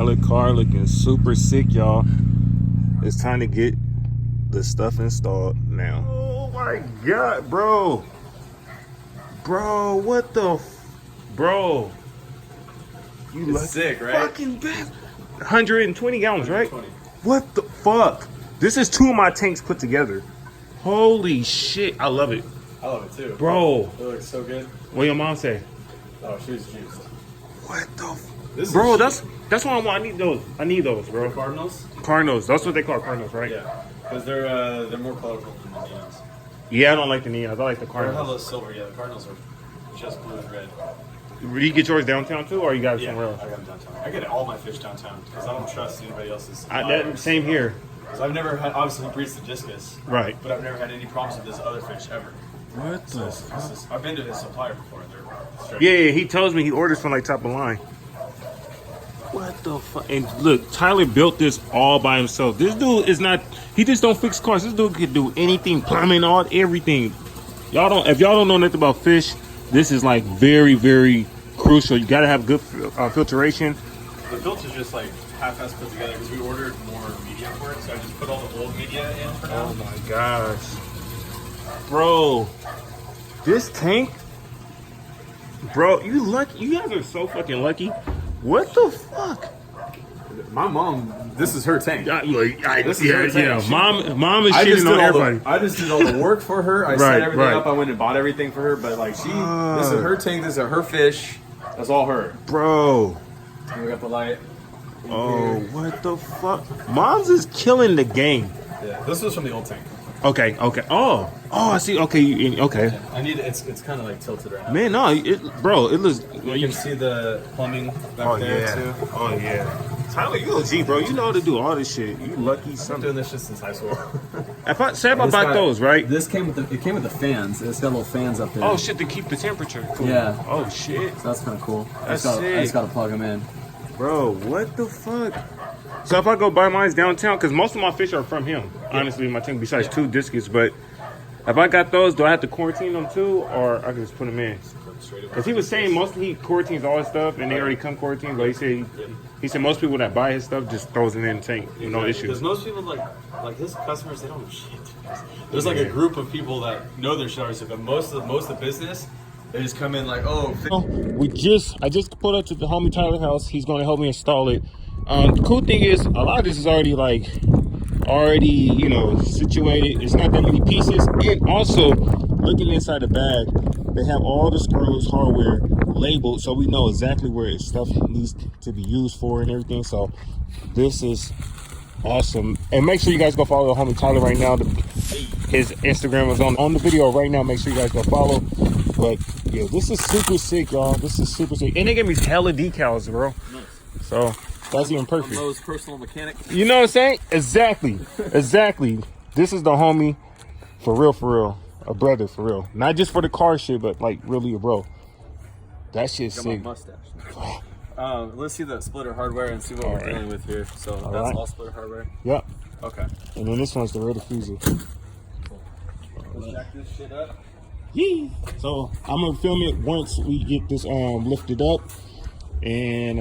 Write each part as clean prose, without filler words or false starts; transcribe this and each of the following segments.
pilot car looking super sick, y'all. It's time to get the stuff installed now. Oh my God, bro. Bro, what the bro? You look sick, right? Fucking best. 120 gallons, right? 120. What the fuck? This is 2 of my tanks put together. Holy shit, I love it. I love it too. Bro. It looks so good. What your mom say? Oh, she was juiced. What the This bro, is that's why I need those. I need those, bro. Cardinals? Cardinals. That's what they call Cardinals, right? Yeah. Because they're more colorful than the neons. Yeah, I don't like the neons. I like the They're Cardinals. hella silver, yeah. The Cardinals are just blue and red. Do you get yours downtown too, or you got it somewhere else? I got them downtown. I get all my fish downtown because I don't trust anybody else's. Same here. Because I've never had, obviously, he breeds the discus. Right. But I've never had any problems with this other fish ever. What the I've been to his supplier before. They're straight. Yeah, he tells me he orders from like top of line. What the fuck? And look, Tyler built this all by himself. This dude is not, he just don't fix cars. This dude can do anything, plumbing, all, everything. If y'all don't know nothing about fish, this is like very, very crucial. You gotta have good filtration. The filter's just like half-ass put together because we ordered more media for it, so I just put all the old media in for now. Oh my gosh. Bro, this tank, bro, you lucky. You guys are so fucking lucky. What the fuck? My mom, this is her tank. This is her tank. Mom is shitting on everybody. I just did all the work for her. I set everything up. I went and bought everything for her. But like this is her tank. This is her fish. That's all her. Bro. And we got the light. Oh, what the fuck? Mom's is killing the game. Yeah, this was from the old tank. Okay. Oh, I see. Okay, okay. Yeah, I need it's kind of like tilted right now. Man, no, bro, it looks. You can see the plumbing back there too. Oh yeah. Tyler, you a G, bro. You know how to do all this shit. You lucky son. I'm doing this shit since high school. If I bought those, right? This came with the fans. It's got little fans up there. Oh shit, to keep the temperature cool. Yeah. Oh shit. So that's kind of cool. That's I sick. just got to plug them in. Bro, what the fuck? So if I go buy mine downtown, because most of my fish are from him, honestly, my tank, besides 2 discus, but if I got those, do I have to quarantine them too, or I can just put them in? Because he was saying mostly he quarantines all his stuff, and they already come quarantined, but he said most people that buy his stuff just throws it in the tank with no issues. Because most people, like his customers, they don't know shit. There's like a group of people that know their shit already, but most of the business, they just come in like, oh. I just put up to the homie Tyler house. He's going to help me install it. The cool thing is, a lot of this is already you know, situated. It's not that many pieces. And also, looking inside the bag, they have all the screws, hardware labeled, so we know exactly where stuff needs to be used for and everything. So this is awesome. And make sure you guys go follow the homie Tyler right now. His Instagram is on the video right now. Make sure you guys go follow. But yeah, this is super sick, y'all. This is super sick. And they gave me hella decals, bro. Nice. So that's even perfect. Lowe's personal mechanic. You know what I'm saying? Exactly. This is the homie for real. A brother for real. Not just for the car shit, but like really a bro. That shit's Got sick. my mustache. Let's see the splitter hardware and see what we're dealing with here. So that's right. all splitter hardware. Yep. Okay. And then this one's the real diffuser. Let's jack this shit up. Yee. So I'm gonna film it once we get this lifted up and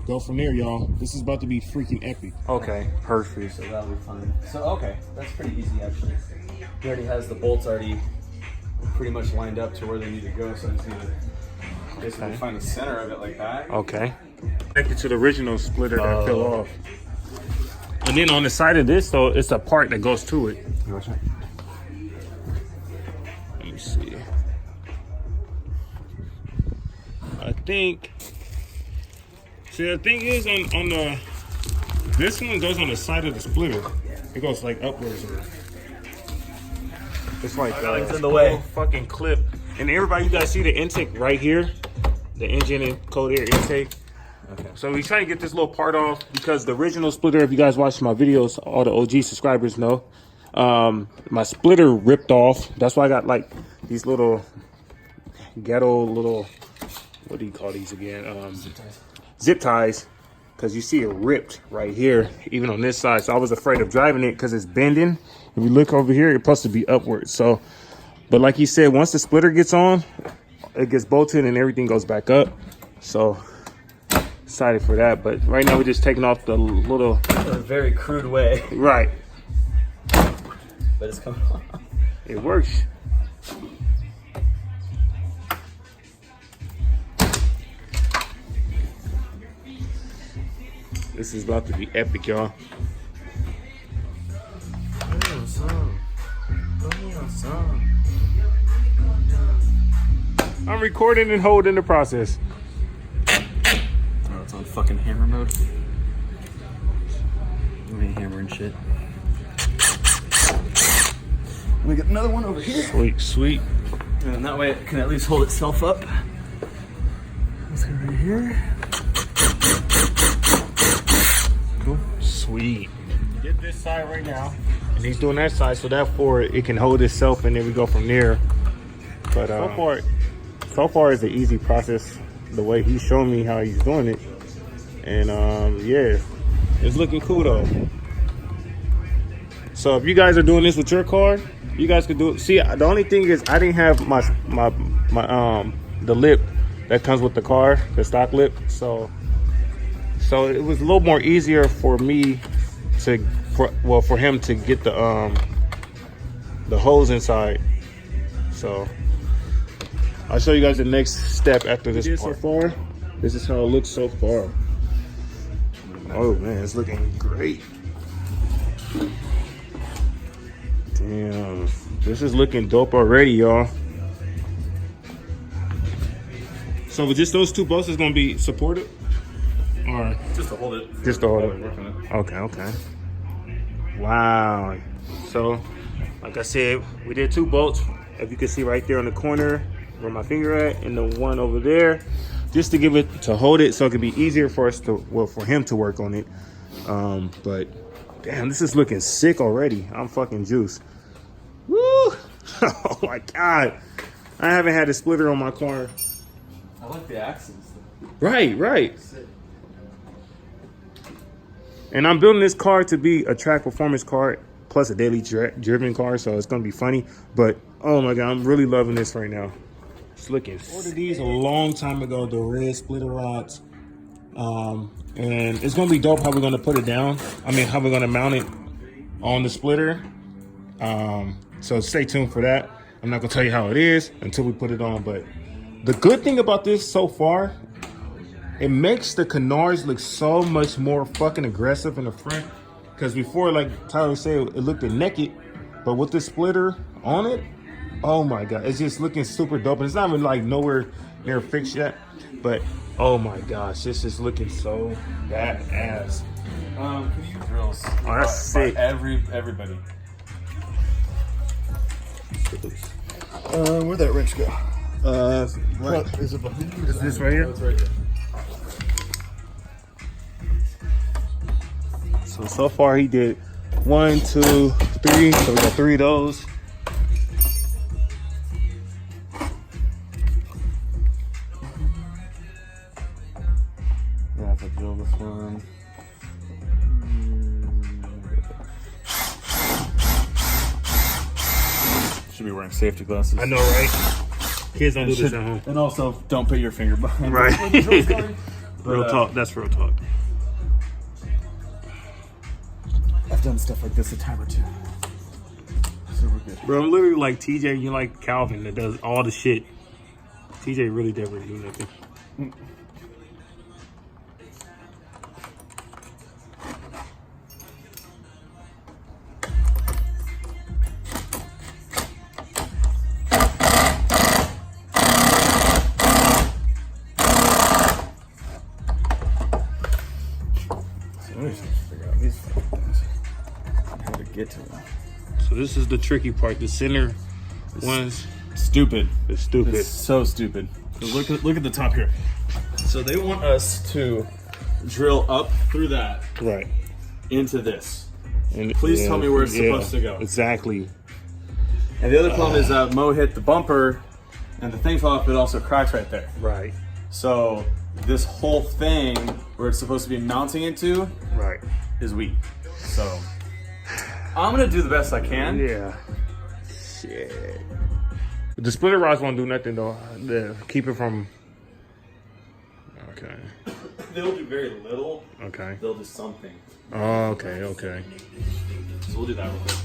go from there, y'all. This is about to be freaking epic. Okay, perfect. So that'll be fine. So okay, that's pretty easy actually. He already has the bolts already pretty much lined up to where they need to go. So I just need to basically find the center of it like that. Okay. Connected to the original splitter that fell off. And then on the side of this, though, it's a part that goes to it. Let me see. I think. See, the thing is, on the this one goes on the side of the splitter. It goes like upwards. It's like it's in the way. Fucking clip. And everybody, you guys see the intake right here, the engine and cold air intake. Okay. So he's trying to get this little part off because the original splitter, if you guys watch my videos, all the OG subscribers know, my splitter ripped off. That's why I got like these little ghetto little, what do you call these again? Zip ties. Because you see it ripped right here, even on this side. So I was afraid of driving it because it's bending. If you look over here, it's supposed to be upward. So, but like he said, once the splitter gets on, it gets bolted and everything goes back up. So excited for that. But right now we're just taking off the little. In a very crude way, Right. but it's coming off. It works. This is about to be epic, y'all. I'm recording and holding the process. Oh, it's on fucking hammer mode. We ain't hammering shit. We got another one over here. Sweet, sweet. And that way it can at least hold itself up. Let's go right here. Cool. Sweet. Get this side right now. And he's doing that side, so therefore it can hold itself, and then we go from there. But so far it's an easy process, the way he's showing me how he's doing it. And yeah, it's looking cool though. So if you guys are doing this with your car, you guys could do it. See, the only thing is I didn't have the lip that comes with the car, the stock lip. So it was a little more easier for me for him to get the hose inside. So I'll show you guys the next step after this part. So far, this is how it looks so far. Oh man, it's looking great. Damn, this is looking dope already, y'all. So with just those two bolts is gonna be supported? Or Just to hold it. just to hold it? Okay. Wow. So, like I said, we did two bolts. If you can see right there on the corner where my finger at, and the one over there, just to give it, to hold it so it can be easier for us to, well, for him to work on it. But damn, this is looking sick already. I'm fucking juiced. Woo! Oh my God. I haven't had a splitter on my car. I like the accents though. Right. And I'm building this car to be a track performance car plus a daily driven car, so it's gonna be funny. But oh my God, I'm really loving this right now. It's looking. I ordered these a long time ago, the red splitter rods, and it's gonna be dope how we're gonna put it down. I mean, how we're gonna mount it on the splitter. So stay tuned for that. I'm not gonna tell you how it is until we put it on. But the good thing about this so far, it makes the canards look so much more fucking aggressive in the front. Because before, like Tyler said, it looked naked. But with the splitter on it, oh my God, it's just looking super dope. And it's not even like nowhere near fixed yet. But oh my gosh, this is looking so badass. Can you drills? Oh, that's sick. Everybody. Where'd that wrench go? What? Is it behind you? Is this right here? It's right here. So far he did 1, 2, 3. So we got 3 of those. Yeah, if I drill this one. Should be wearing safety glasses. I know, right? Kids don't do this at home. And also, don't put your finger behind. Right. where the drill's going. Real But, talk. That's real talk. I've done stuff like this a time or two. So we're good. Bro, I'm literally like TJ, you like Calvin that does all the shit. TJ really never do nothing. Figure out these fucking things. How to get to them. So this is the tricky part. The center ones Stupid. is stupid. It's so stupid. So look at the top here. So they want us to drill up through that Right. into this. And Please tell me where it's supposed to go. Exactly. And the other problem is Mo hit the bumper and the thing fell off, but it also cracks right there. Right. So this whole thing where it's supposed to be mounting into Right. is weak. So I'm gonna do the best I can. Yeah. Shit. The splitter rods won't do nothing though. To keep it from. Okay. they'll do very little. Okay. They'll do something. Oh, okay, okay. So we'll do that real quick.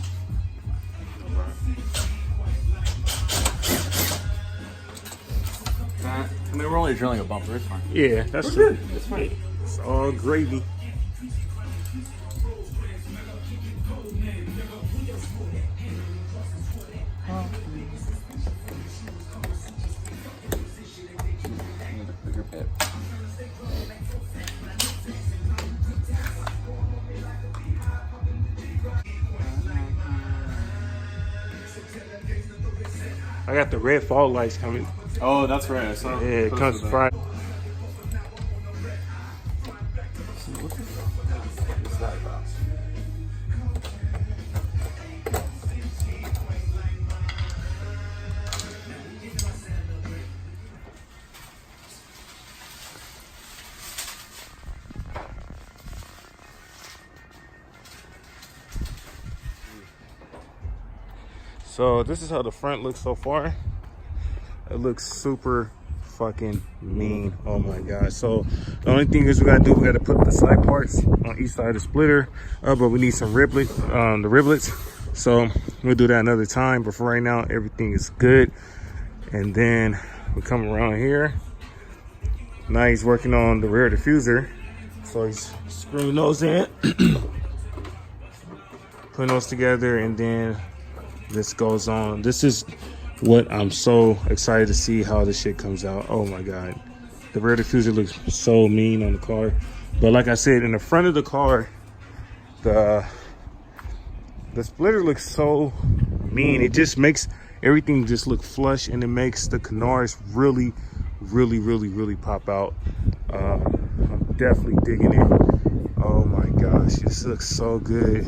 I mean, we're only drilling a bumper. It's fine. Yeah, that's We're good. It's fine. It's all gravy. Bigger bit. I got the red fog lights coming. Oh, that's right. I saw. Yeah, it comes Friday. What the fuck is that about? So this is how the front looks so far. It looks super fucking mean. Oh my god. So the only thing is we gotta do, we gotta put the side parts on each side of the splitter, but we need some riblets, the riblets. So we'll do that another time, but for right now everything is good. And then we come around here. Now he's working on the rear diffuser, so he's screwing those in, putting those together, and then this goes on. This is what I'm so excited to see how this shit comes out. Oh my god, the rear diffuser looks so mean on the car, but like I said, in the front of the car, the splitter looks so mean. It just makes everything just look flush, and it makes the canards really pop out. I'm definitely digging it. Oh my gosh, this looks so good.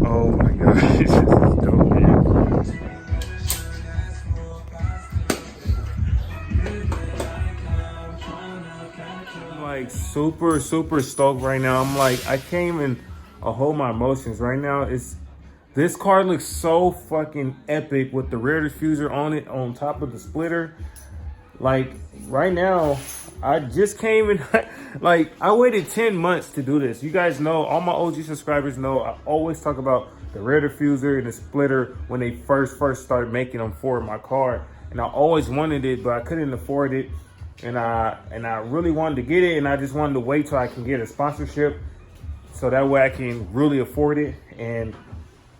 Oh my gosh, this is dope, man. I'm like super stoked right now. I'm like, I can't even hold my emotions right now. This car looks so fucking epic with the rear diffuser on it, on top of the splitter. Like right now, I just came in. Like, I waited 10 months to do this. You guys know, all my OG subscribers know, I always talk about the rear diffuser and the splitter when they first started making them for my car. And I always wanted it, but I couldn't afford it. And I really wanted to get it, and I just wanted to wait till I can get a sponsorship, so that way I can really afford it. And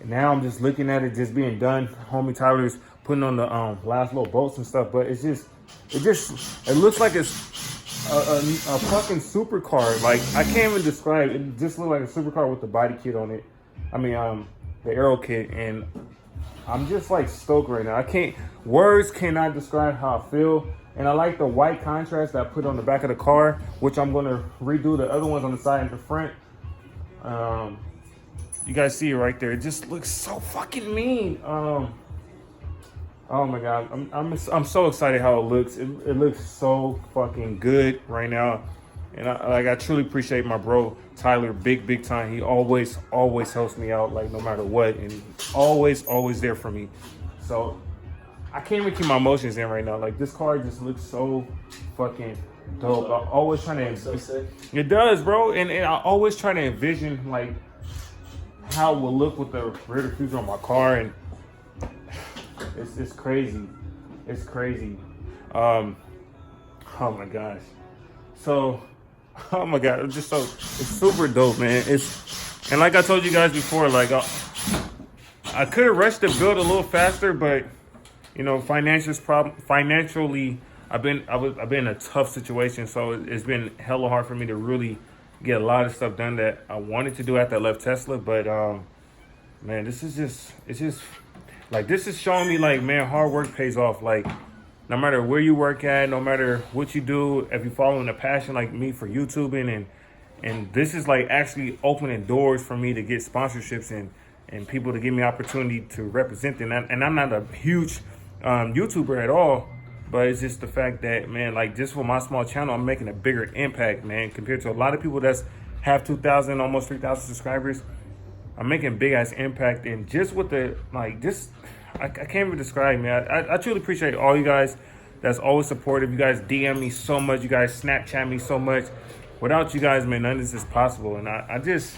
now I'm just looking at it just being done. Homie Tyler's putting on the last little bolts and stuff, but it looks like it's a fucking supercar. Like, I can't even describe it. It just looks like a supercar with the body kit on it. I mean, the aero kit, and I'm just like stoked right now. Words cannot describe how I feel. And I like the white contrast that I put on the back of the car, which I'm gonna redo the other ones on the side and the front. You guys see it right there. It just looks so fucking mean. Oh my god, I'm so excited how it looks. It looks so fucking good right now, and I truly appreciate my bro Tyler big time. He always helps me out, like, no matter what, and always there for me. So I can't even keep my emotions in right now. Like, this car just looks so fucking dope. I'm always trying to. So sick. It does, bro, and I always try to envision like how it will look with the rear diffuser on my car, and it's crazy. It's crazy. Oh my gosh. So, oh my god, it's super dope, man. And like I told you guys before, like I could have rushed the build a little faster, but you know, financially, I've been in a tough situation, so it's been hella hard for me to really get a lot of stuff done that I wanted to do after I left Tesla. But man, this is just showing me, like, man, hard work pays off. Like, no matter where you work at, no matter what you do, if you're following a passion like me for YouTubing, and this is like actually opening doors for me to get sponsorships and people to give me opportunity to represent them. And I'm not a huge YouTuber at all, but it's just the fact that, man, like, just for my small channel, I'm making a bigger impact, man, compared to a lot of people that's have 2,000, almost 3,000 subscribers. I'm making big ass impact, and just with the, like, just, I can't even describe, man. I truly appreciate all you guys that's always supportive. You guys DM me so much. You guys Snapchat me so much. without you guys, man, none of this is possible. And I just,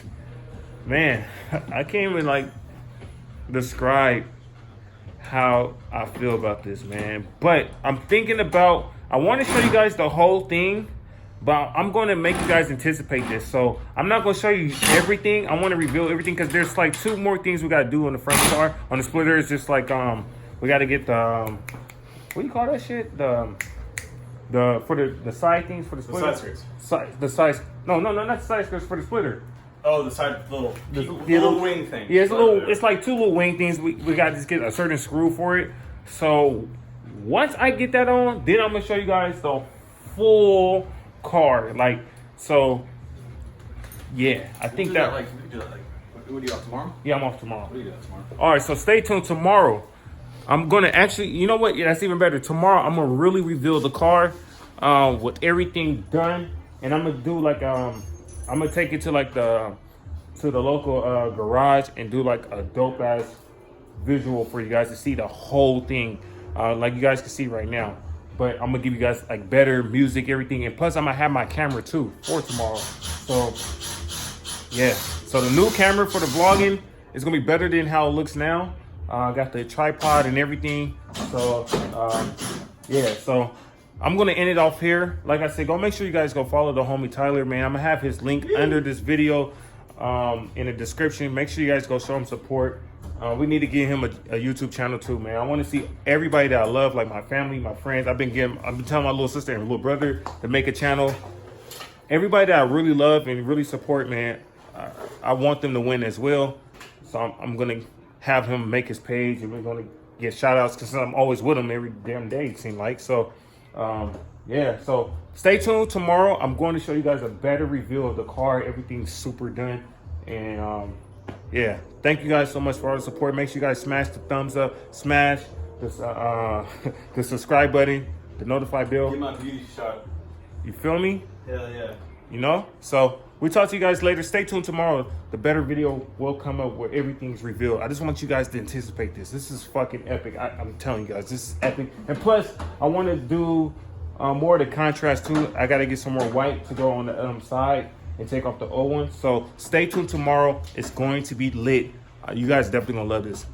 man, I can't even like describe how I feel about this, man. But I'm thinking about, I want to show you guys the whole thing, but I'm going to make you guys anticipate this. So I'm not going to show you everything. I want to reveal everything because there's like 2 more things we got to do on the front car. On the splitter, it's just like, we got to get the, what do you call that shit? For the side things for the splitter. The side skirts. The side, no, not the side skirts, for the splitter. Oh, the side little wing thing. Yeah, it's like 2 little wing things. We got to just get a certain screw for it. So once I get that on, then I'm gonna show you guys the full car. Like, so yeah, I think we that can do that like, what are you off tomorrow? yeah, I'm off tomorrow. What are you doing tomorrow? All right, so stay tuned tomorrow. I'm gonna actually, you know what? Yeah, that's even better. Tomorrow, I'm gonna really reveal the car with everything done, and I'm gonna do like I'm gonna take it to like the local garage and do like a dope ass visual for you guys to see the whole thing, like you guys can see right now. But I'm gonna give you guys like better music, everything, and plus I'm gonna have my camera too for tomorrow. So yeah, so the new camera for the vlogging is gonna be better than how it looks now. I got the tripod and everything. So yeah, so I'm gonna end it off here. Like I said, go make sure you guys go follow the homie Tyler, man. I'm gonna have his link under this video in the description. Make sure you guys go show him support. We need to get him a YouTube channel too, man. I want to see everybody that I love, like my family, my friends. I've been telling my little sister and little brother to make a channel. Everybody that I really love and really support, man, I want them to win as well. So I'm gonna have him make his page, and we're gonna get shout outs because I'm always with him every damn day, it seems like. So yeah, so stay tuned tomorrow. I'm going to show you guys a better review of the car. Everything's super done. And yeah, thank you guys so much for all the support. Make sure you guys smash the thumbs up, smash this the subscribe button, the notify bell. Give my beauty shot. You feel me? Hell yeah. You know? So we talk to you guys later. Stay tuned tomorrow. The better video will come up where everything's revealed. I just want you guys to anticipate this. This is fucking epic. I'm telling you guys, this is epic. And plus, I want to do more of the contrast too. I got to get some more white to go on the side and take off the old one. So stay tuned tomorrow. It's going to be lit. You guys definitely gonna love this.